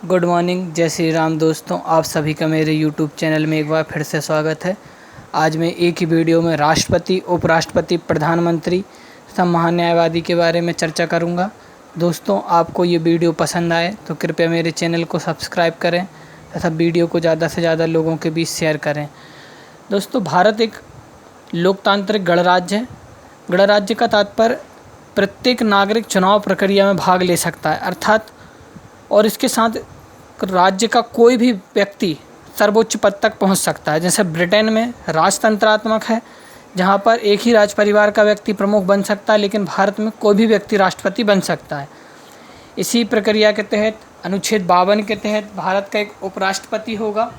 Good morning, जय श्री राम दोस्तों। आप सभी का मेरे यूट्यूब चैनल में एक बार फिर से स्वागत है। आज मैं एक ही वीडियो में राष्ट्रपति, उपराष्ट्रपति, प्रधानमंत्री तथा महान्यायवादी के बारे में चर्चा करूंगा। दोस्तों, आपको ये वीडियो पसंद आए तो कृपया मेरे चैनल को सब्सक्राइब करें तथा वीडियो को ज़्यादा से ज़्यादा लोगों के बीच शेयर करें। दोस्तों, भारत एक लोकतांत्रिक गणराज्य है। गणराज्य का तात्पर्य प्रत्येक नागरिक चुनाव प्रक्रिया में भाग ले सकता है, अर्थात और इसके साथ राज्य का कोई भी व्यक्ति सर्वोच्च पद तक पहुंच सकता है। जैसे ब्रिटेन में राजतंत्रात्मक है, जहां पर एक ही राज परिवार का व्यक्ति प्रमुख बन सकता है, लेकिन भारत में कोई भी व्यक्ति राष्ट्रपति बन सकता है। इसी प्रक्रिया के तहत अनुच्छेद 52 के तहत भारत का एक उपराष्ट्रपति होगा।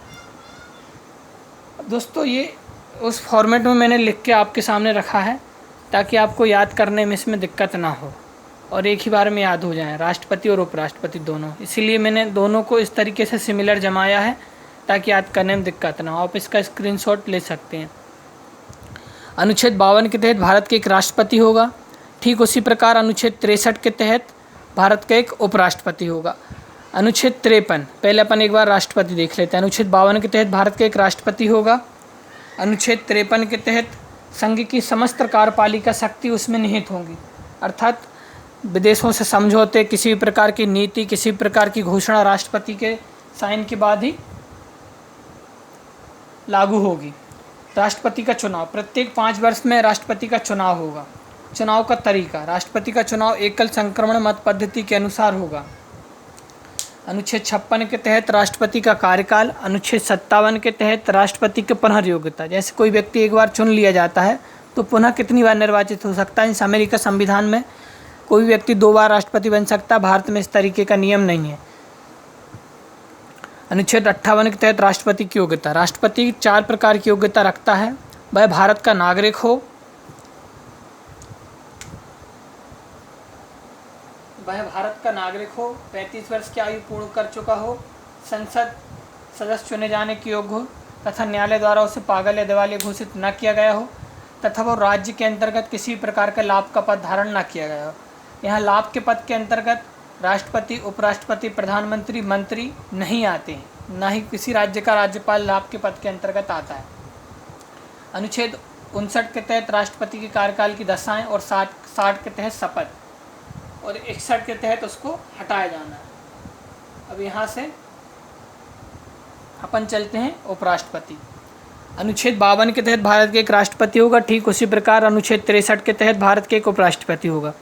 दोस्तों, ये उस फॉर्मेट में मैंने लिख के आपके सामने रखा है ताकि आपको याद करने में इसमें दिक्कत ना हो और एक ही बार में याद हो जाएं, राष्ट्रपति और उपराष्ट्रपति दोनों। इसीलिए मैंने दोनों को इस तरीके से सिमिलर जमाया है ताकि याद करने में दिक्कत ना हो। आप इसका स्क्रीनशॉट ले सकते हैं। अनुच्छेद 52 के तहत भारत के एक राष्ट्रपति होगा। ठीक उसी प्रकार अनुच्छेद 63 के तहत भारत का एक उपराष्ट्रपति होगा। अनुच्छेद 53, पहले अपन एक बार राष्ट्रपति देख लेते हैं। अनुच्छेद 52 के तहत भारत का एक राष्ट्रपति होगा। अनुच्छेद 53 के तहत संघ की समस्त कार्यपालिका शक्ति उसमें निहित होंगी, अर्थात विदेशों से समझौते, किसी भी प्रकार की नीति, किसी भी प्रकार की घोषणा राष्ट्रपति के साइन के बाद ही लागू होगी। राष्ट्रपति का चुनाव, प्रत्येक 5 वर्ष में राष्ट्रपति का चुनाव होगा। चुनाव का तरीका, राष्ट्रपति का चुनाव एकल संक्रमण मत पद्धति के अनुसार होगा। अनुच्छेद 56 के तहत राष्ट्रपति का कार्यकाल। अनुच्छेद 57 के तहत राष्ट्रपति की पुनर्योग्यता, जैसे कोई व्यक्ति एक बार चुन लिया जाता है तो पुनः कितनी बार निर्वाचित हो सकता है। इस अमेरिका संविधान में कोई व्यक्ति 2 बार राष्ट्रपति बन सकता है, भारत में इस तरीके का नियम नहीं है। अनुच्छेद 58 के तहत राष्ट्रपति की योग्यता, राष्ट्रपति 4 प्रकार की योग्यता रखता है। वह भारत का नागरिक हो, वह भारत का नागरिक हो, 35 वर्ष की आयु पूर्ण कर चुका हो, संसद सदस्य चुने जाने के योग्य हो तथा न्यायालय द्वारा उसे पागल या दिवालिया घोषित न किया गया हो तथा वो राज्य के अंतर्गत किसी प्रकार के लाभ का पद धारण न किया गया हो। यहाँ लाभ के पद के अंतर्गत राष्ट्रपति, उपराष्ट्रपति, प्रधानमंत्री, मंत्री नहीं आते हैं, न ही किसी राज्य का राज्यपाल लाभ के पद के अंतर्गत आता है। अनुच्छेद 59 के तहत राष्ट्रपति के कार्यकाल की दशाएं और 60 के तहत शपथ और 61 के तहत उसको हटाया जाना है। अब यहाँ से अपन चलते हैं उपराष्ट्रपति। अनुच्छेद 52 के तहत भारत के एक राष्ट्रपति होगा। ठीक उसी प्रकार अनुच्छेद 63 के तहत भारत के एक उपराष्ट्रपति होगा।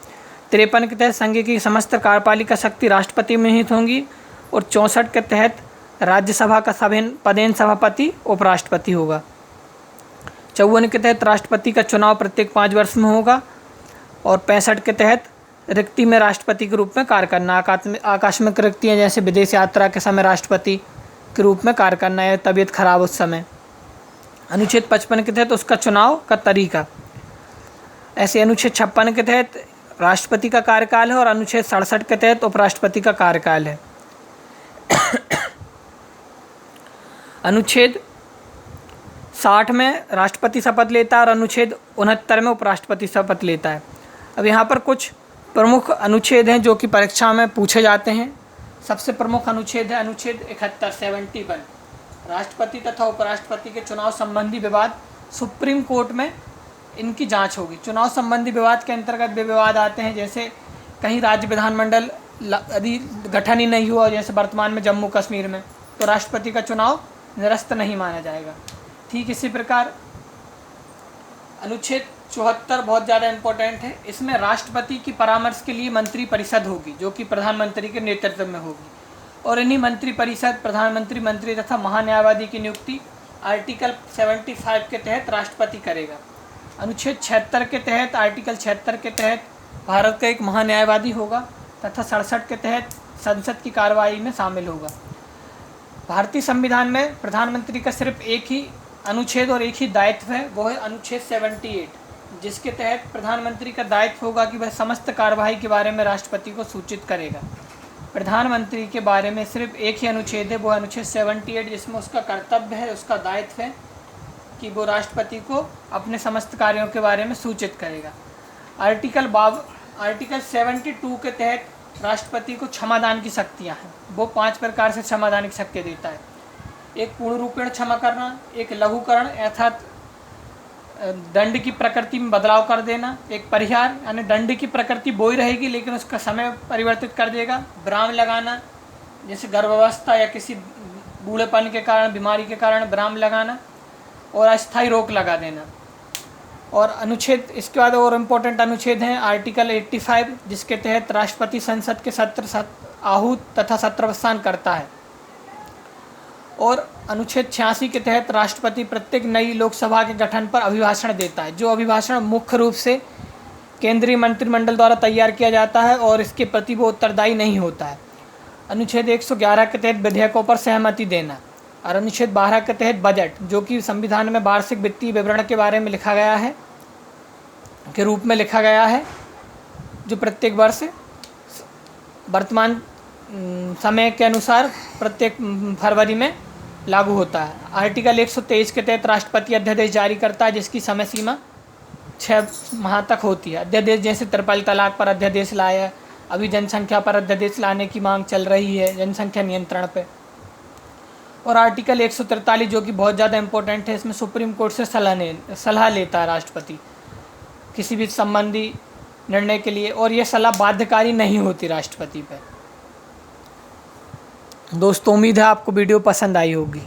53 के तहत संघ की समस्त कार्यपालिका शक्ति राष्ट्रपति में निहित होंगी और 64 के तहत राज्यसभा का पदेन सभापति उपराष्ट्रपति होगा। 54 के तहत राष्ट्रपति का चुनाव प्रत्येक 5 वर्ष में होगा और 65 के तहत रिक्ति में राष्ट्रपति के रूप में कार्य करना, आकस्मिक रिक्तियाँ जैसे विदेश यात्रा के समय राष्ट्रपति के रूप में कार्य करना है, तबीयत खराब उस समय। अनुच्छेद 55 के तहत उसका चुनाव का तरीका। ऐसे अनुच्छेद 56 के तहत राष्ट्रपति का कार्यकाल है और अनुच्छेद 67 के तहत उपराष्ट्रपति का कार्यकाल है। अनुच्छेद 60 में राष्ट्रपति शपथ लेता है और अनुच्छेद 69 में उपराष्ट्रपति शपथ लेता है। अब यहाँ पर कुछ प्रमुख अनुच्छेद हैं जो कि परीक्षा में पूछे जाते हैं। सबसे प्रमुख अनुच्छेद है अनुच्छेद 71 राष्ट्रपति तथा उपराष्ट्रपति के चुनाव संबंधी विवाद सुप्रीम कोर्ट में इनकी जांच होगी। चुनाव संबंधी विवाद के अंतर्गत वे विवाद आते हैं, जैसे कहीं राज्य विधानमंडल यदि गठन ही नहीं हुआ, जैसे वर्तमान में जम्मू कश्मीर में, तो राष्ट्रपति का चुनाव निरस्त नहीं माना जाएगा। ठीक इसी प्रकार अनुच्छेद 74 बहुत ज़्यादा इम्पोर्टेंट है। इसमें राष्ट्रपति की परामर्श के लिए मंत्री परिषद होगी जो कि प्रधानमंत्री के नेतृत्व में होगी और इन्हीं मंत्री परिषद, प्रधानमंत्री, मंत्री तथा महान्यायवादी की नियुक्ति आर्टिकल 75 के तहत राष्ट्रपति करेगा। अनुच्छेद 76 के तहत, आर्टिकल 76 के तहत भारत का एक महान्यायवादी होगा तथा 67 के तहत संसद की कार्रवाई में शामिल होगा। भारतीय संविधान में प्रधानमंत्री का सिर्फ एक ही अनुच्छेद और एक ही दायित्व है, वो है अनुच्छेद 78, जिसके तहत प्रधानमंत्री का दायित्व होगा कि वह समस्त कार्यवाही के बारे में राष्ट्रपति को सूचित करेगा। प्रधानमंत्री के बारे में सिर्फ एक ही अनुच्छेद है, वो अनुच्छेद 78, जिसमें उसका कर्तव्य है, उसका दायित्व है कि वो राष्ट्रपति को अपने समस्त कार्यों के बारे में सूचित करेगा। आर्टिकल 72 के तहत राष्ट्रपति को क्षमादान की शक्तियाँ हैं। वो 5 प्रकार से क्षमादान की शक्ति देता है। एक पूर्ण रूपेण क्षमा करना, एक लघुकरण अर्थात दंड की प्रकृति में बदलाव कर देना, एक परिहार यानी दंड की प्रकृति वो ही रहेगी लेकिन उसका समय परिवर्तित कर देगा, विराम लगाना जैसे गर्भावस्था या किसी बूढ़ेपन के कारण, बीमारी के कारण विराम लगाना, और अस्थायी रोक लगा देना। और अनुच्छेद इसके बाद और इम्पोर्टेंट अनुच्छेद हैं आर्टिकल 85 जिसके तहत राष्ट्रपति संसद के सत्र आहूत तथा सत्रावसान करता है, और अनुच्छेद 86 के तहत राष्ट्रपति प्रत्येक नई लोकसभा के गठन पर अभिभाषण देता है, जो अभिभाषण मुख्य रूप से केंद्रीय मंत्रिमंडल द्वारा तैयार किया जाता है और इसके प्रति वो उत्तरदायी नहीं होता है। अनुच्छेद 111 के तहत विधेयकों पर सहमति देना, और अनुच्छेद 12 के तहत बजट, जो कि संविधान में वार्षिक वित्तीय विवरण के बारे में लिखा गया है, के रूप में लिखा गया है, जो प्रत्येक वर्ष वर्तमान समय के अनुसार प्रत्येक फरवरी में लागू होता है। आर्टिकल 123 के तहत राष्ट्रपति अध्यादेश जारी करता है जिसकी समय सीमा 6 माह तक होती है। अध्यादेश जैसे ट्रिपल तलाक पर अध्यादेश लाया, अभी जनसंख्या पर अध्यादेश लाने की मांग चल रही है, जनसंख्या नियंत्रण पे। और आर्टिकल 143 जो कि बहुत ज़्यादा इम्पोर्टेंट है, इसमें सुप्रीम कोर्ट से सलाह लेता है राष्ट्रपति किसी भी संबंधी निर्णय के लिए, और यह सलाह बाध्यकारी नहीं होती राष्ट्रपति पे। दोस्तों उम्मीद है आपको वीडियो पसंद आई होगी।